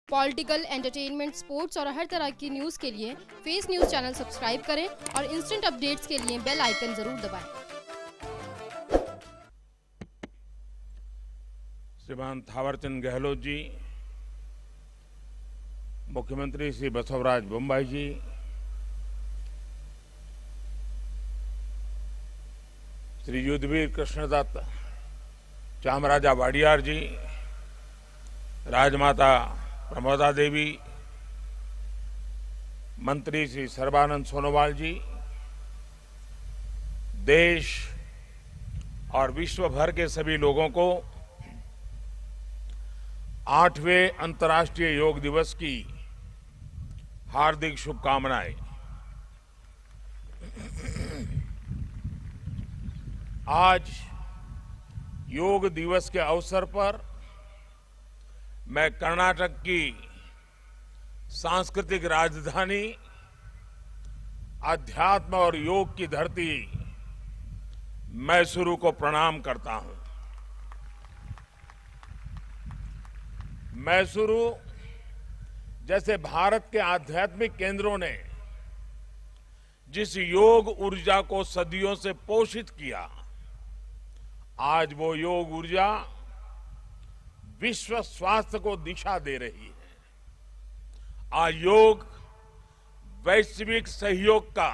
Political, entertainment, sports और हर तरह की न्यूज़ के लिए फेस न्यूज़ चैनल सब्सक्राइब करें और इंस्टेंट अपडेट्स के लिए बेल आइकन जरूर दबाएं। श्रीमान थावरचंद गहलोत जी, मुख्यमंत्री श्री बसवराज बोम्मई जी, श्री युद्धवीर कृष्णदत्त चामराजा वाडियार जी, राजमाता प्रमोदा देवी, मंत्री श्री सर्बानंद सोनोवाल जी, देश और विश्व भर के सभी लोगों को 8वें अंतर्राष्ट्रीय योग दिवस की हार्दिक शुभकामनाएं। आज योग दिवस के अवसर पर मैं कर्नाटक की सांस्कृतिक राजधानी, अध्यात्म और योग की धरती मैसूरू को प्रणाम करता हूं। मैसूरू जैसे भारत के आध्यात्मिक केंद्रों ने जिस योग ऊर्जा को सदियों से पोषित किया, आज वो योग ऊर्जा विश्व स्वास्थ्य को दिशा दे रही है। आज योग वैश्विक सहयोग का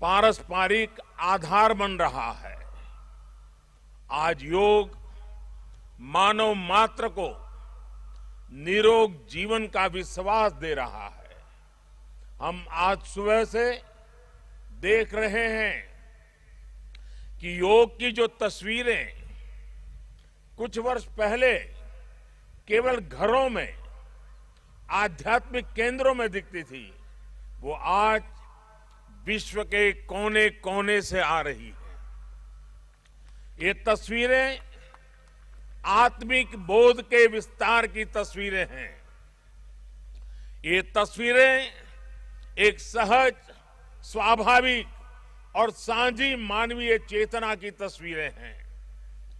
पारस्परिक आधार बन रहा है। आज योग मानव मात्र को निरोग जीवन का विश्वास दे रहा है। हम आज सुबह से देख रहे हैं कि योग की जो तस्वीरें कुछ वर्ष पहले केवल घरों में, आध्यात्मिक केंद्रों में दिखती थी, वो आज विश्व के कोने कोने से आ रही है। ये तस्वीरें आत्मिक बोध के विस्तार की तस्वीरें हैं। ये तस्वीरें एक सहज, स्वाभाविक और साझी मानवीय चेतना की तस्वीरें हैं।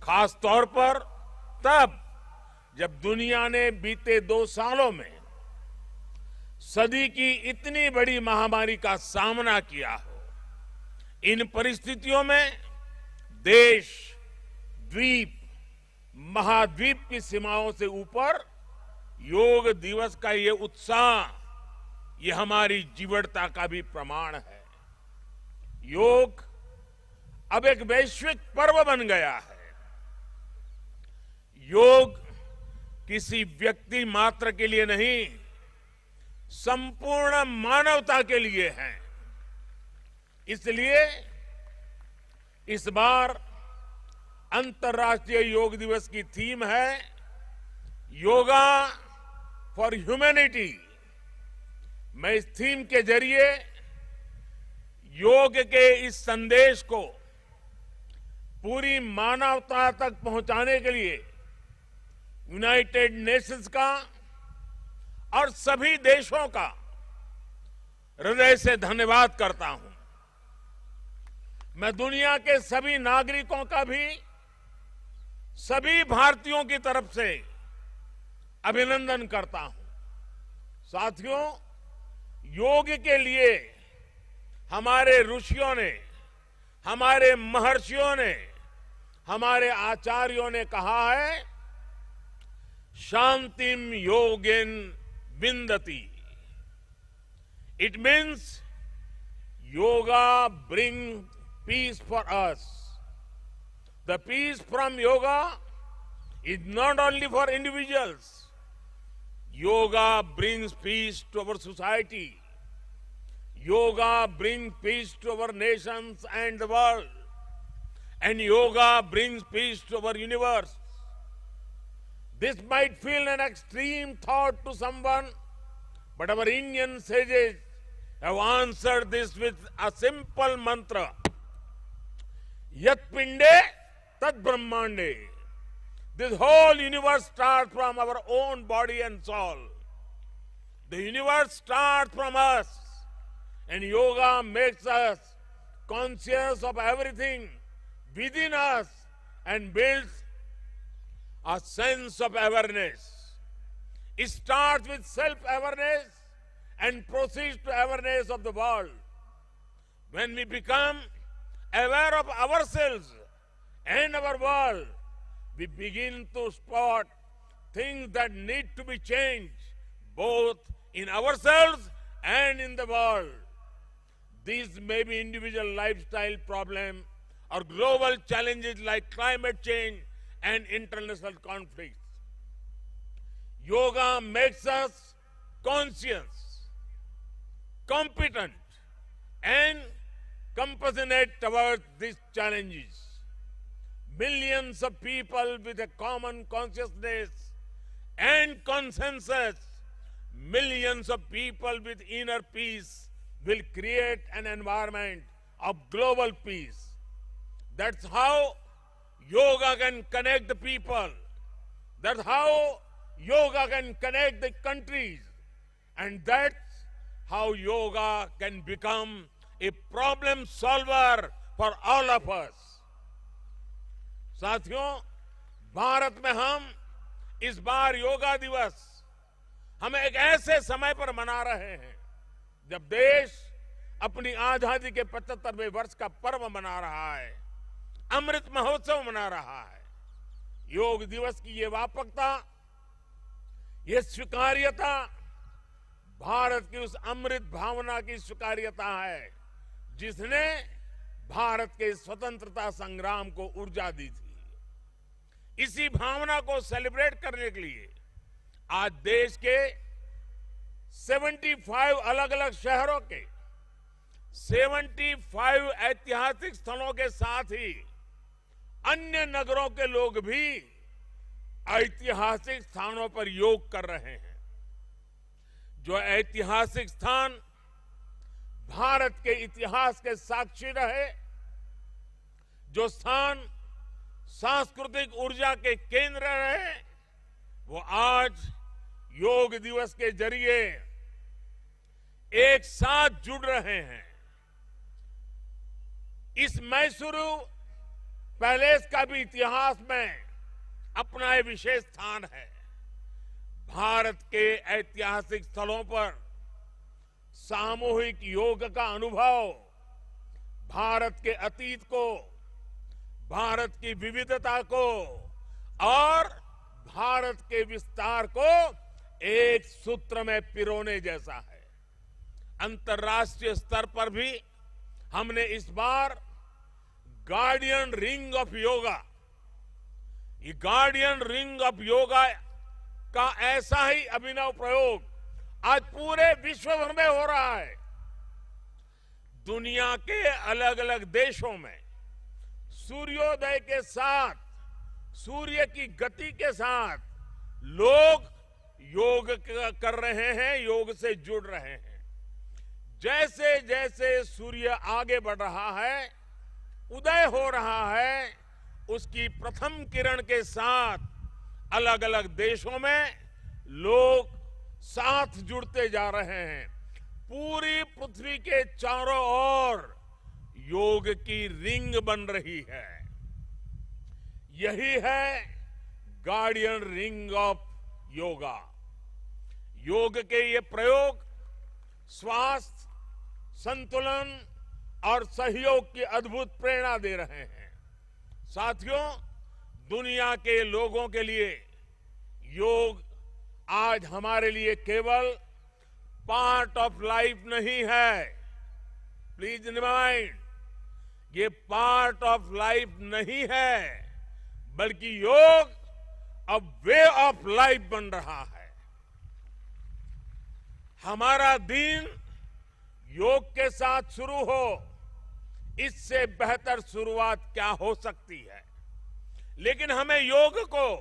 खास तौर पर तब जब दुनिया ने बीते 2 सालों में सदी की इतनी बड़ी महामारी का सामना किया हो। इन परिस्थितियों में देश, द्वीप, महाद्वीप की सीमाओं से ऊपर योग दिवस का ये उत्साह, ये हमारी जीवटता का भी प्रमाण है। योग अब एक वैश्विक पर्व बन गया है। योग किसी व्यक्ति मात्र के लिए नहीं, संपूर्ण मानवता के लिए है। इसलिए इस बार अंतर्राष्ट्रीय योग दिवस की थीम है योगा फॉर ह्यूमैनिटी। मैं इस थीम के जरिए योग के इस संदेश को पूरी मानवता तक पहुंचाने के लिए यूनाइटेड नेशंस का और सभी देशों का हृदय से धन्यवाद करता हूं। मैं दुनिया के सभी नागरिकों का भी सभी भारतीयों की तरफ से अभिनंदन करता हूं। साथियों, योग के लिए हमारे ऋषियों ने, हमारे महर्षियों ने, हमारे आचार्यों ने कहा है, शांतिम योगेन विंदति। It means yoga brings peace for us. The peace from yoga is not only for individuals. Yoga brings peace to our society. Yoga brings peace to our nations and the world. And yoga brings peace to our universe. This might feel an extreme thought to someone, but our Indian sages have answered this with a simple mantra. Yat pinde tat brahmande. This whole universe starts from our own body and soul. The universe starts from us, and yoga makes us conscious of everything within us and builds a sense of awareness. It starts with self-awareness and proceeds to awareness of the world. When we become aware of ourselves and our world, we begin to spot things that need to be changed, both in ourselves and in the world. These may be individual lifestyle problems or global challenges like climate change and international conflicts. Yoga makes us conscious, competent, and compassionate towards these challenges. Millions of people with a common consciousness and consensus, millions of people with inner peace will create an environment of global peace. That's how yoga can connect the people. That's how yoga can connect the countries. And that's how yoga can become a problem solver for all of us. साथियों, भारत में हम इस बार योगा दिवस हम एक ऐसे समय पर मना रहे हैं जब देश अपनी आजादी के 75वें वर्ष का पर्व मना रहा है, अमृत महोत्सव मना रहा है। योग दिवस की ये व्यापकता, ये स्वीकार्यता भारत की उस अमृत भावना की स्वीकार्यता है जिसने भारत के स्वतंत्रता संग्राम को ऊर्जा दी थी। इसी भावना को सेलिब्रेट करने के लिए आज देश के 75 अलग अलग शहरों के 75 ऐतिहासिक स्थलों के साथ ही अन्य नगरों के लोग भी ऐतिहासिक स्थानों पर योग कर रहे हैं। जो ऐतिहासिक स्थान भारत के इतिहास के साक्षी रहे, जो स्थान सांस्कृतिक ऊर्जा के केंद्र रहे, वो आज योग दिवस के जरिए एक साथ जुड़ रहे हैं। इस मैसूरू पैलेस का भी इतिहास में अपना एक विशेष स्थान है। भारत के ऐतिहासिक स्थलों पर सामूहिक योग का अनुभव भारत के अतीत को, भारत की विविधता को और भारत के विस्तार को एक सूत्र में पिरोने जैसा है। अंतर्राष्ट्रीय स्तर पर भी हमने इस बार गार्डियन रिंग ऑफ योगा, ये गार्डियन रिंग ऑफ योगा का ऐसा ही अभिनव प्रयोग आज पूरे विश्व भर में हो रहा है। दुनिया के अलग अलग देशों में सूर्योदय के साथ, सूर्य की गति के साथ लोग योग कर रहे हैं, योग से जुड़ रहे हैं। जैसे जैसे सूर्य आगे बढ़ रहा है, उदय हो रहा है, उसकी प्रथम किरण के साथ अलग अलग देशों में लोग साथ जुड़ते जा रहे हैं। पूरी पृथ्वी के चारों ओर योग की रिंग बन रही है। यही है गार्डियन रिंग ऑफ योगा। योग के ये प्रयोग स्वास्थ्य, संतुलन और सहयोग की अद्भुत प्रेरणा दे रहे हैं। साथियों, दुनिया के लोगों के लिए योग आज हमारे लिए केवल पार्ट ऑफ लाइफ नहीं है। प्लीज रिमाइंड, ये पार्ट ऑफ लाइफ नहीं है, बल्कि योग अब वे ऑफ लाइफ बन रहा है। हमारा दिन योग के साथ शुरू हो, इससे बेहतर शुरुआत क्या हो सकती है। लेकिन हमें योग को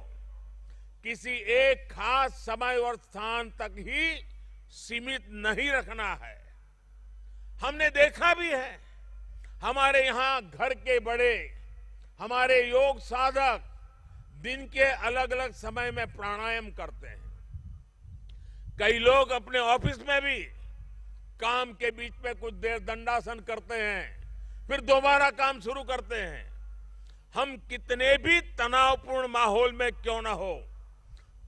किसी एक खास समय और स्थान तक ही सीमित नहीं रखना है। हमने देखा भी है, हमारे यहां घर के बड़े, हमारे योग साधक दिन के अलग अलग समय में प्राणायाम करते हैं। कई लोग अपने ऑफिस में भी काम के बीच में कुछ देर दंडासन करते हैं, फिर दोबारा काम शुरू करते हैं। हम कितने भी तनावपूर्ण माहौल में क्यों ना हो,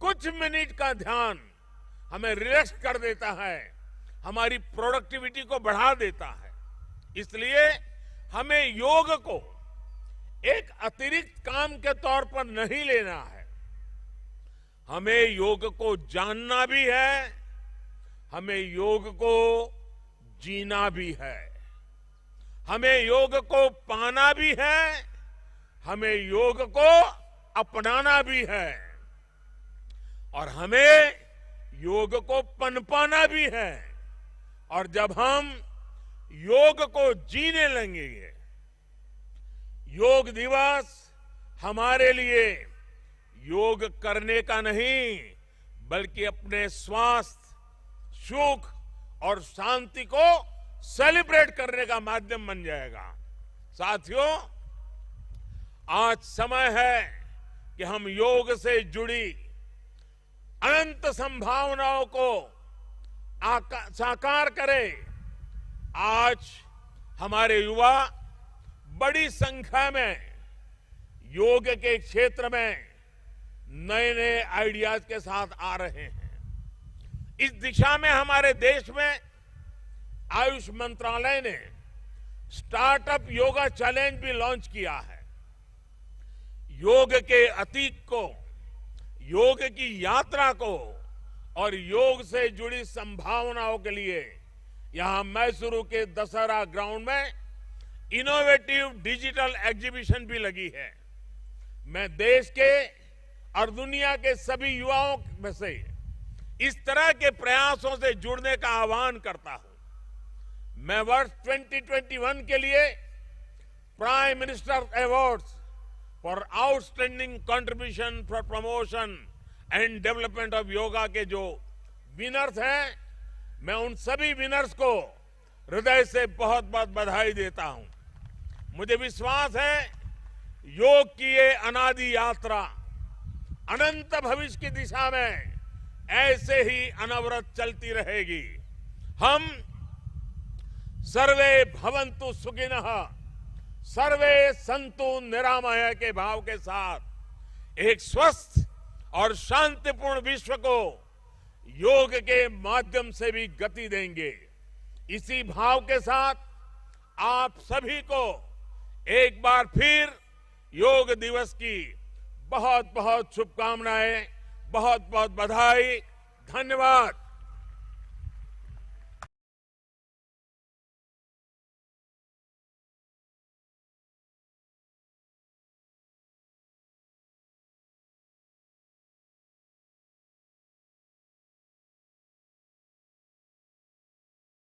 कुछ मिनट का ध्यान हमें रिलैक्स कर देता है, हमारी प्रोडक्टिविटी को बढ़ा देता है। इसलिए हमें योग को एक अतिरिक्त काम के तौर पर नहीं लेना है। हमें योग को जानना भी है, हमें योग को जीना भी है, हमें योग को पाना भी है, हमें योग को अपनाना भी है और हमें योग को पनपाना भी है। और जब हम योग को जीने लगेंगे, योग दिवस हमारे लिए योग करने का नहीं बल्कि अपने स्वास्थ्य, सुख और शांति को सेलिब्रेट करने का माध्यम बन जाएगा। साथियों, आज समय है कि हम योग से जुड़ी अनंत संभावनाओं को साकार करें। आज हमारे युवा बड़ी संख्या में योग के क्षेत्र में नए नए आइडियाज के साथ आ रहे हैं। इस दिशा में हमारे देश में आयुष मंत्रालय ने स्टार्टअप योगा चैलेंज भी लॉन्च किया है। योग के अतीत को, योग की यात्रा को और योग से जुड़ी संभावनाओं के लिए यहां मैसूरू के दशहरा ग्राउंड में इनोवेटिव डिजिटल एग्जीबिशन भी लगी है। मैं देश के और दुनिया के सभी युवाओं में से इस तरह के प्रयासों से जुड़ने का आह्वान करता हूं। मैं वर्ष 2021 के लिए prime minister awards for outstanding contribution for promotion and development of yoga के जो विनर्स हैं, मैं उन सभी विनर्स को हृदय से बहुत बहुत बधाई देता हूं। मुझे विश्वास है योग की ये अनादि यात्रा अनंत भविष्य की दिशा में ऐसे ही अनवरत चलती रहेगी। हम सर्वे भवन्तु सुखिनः, सर्वे सन्तु निरामय के भाव के साथ एक स्वस्थ और शांतिपूर्ण विश्व को योग के माध्यम से भी गति देंगे। इसी भाव के साथ आप सभी को एक बार फिर योग दिवस की बहुत बहुत शुभकामनाएं, बहुत बहुत बधाई, धन्यवाद।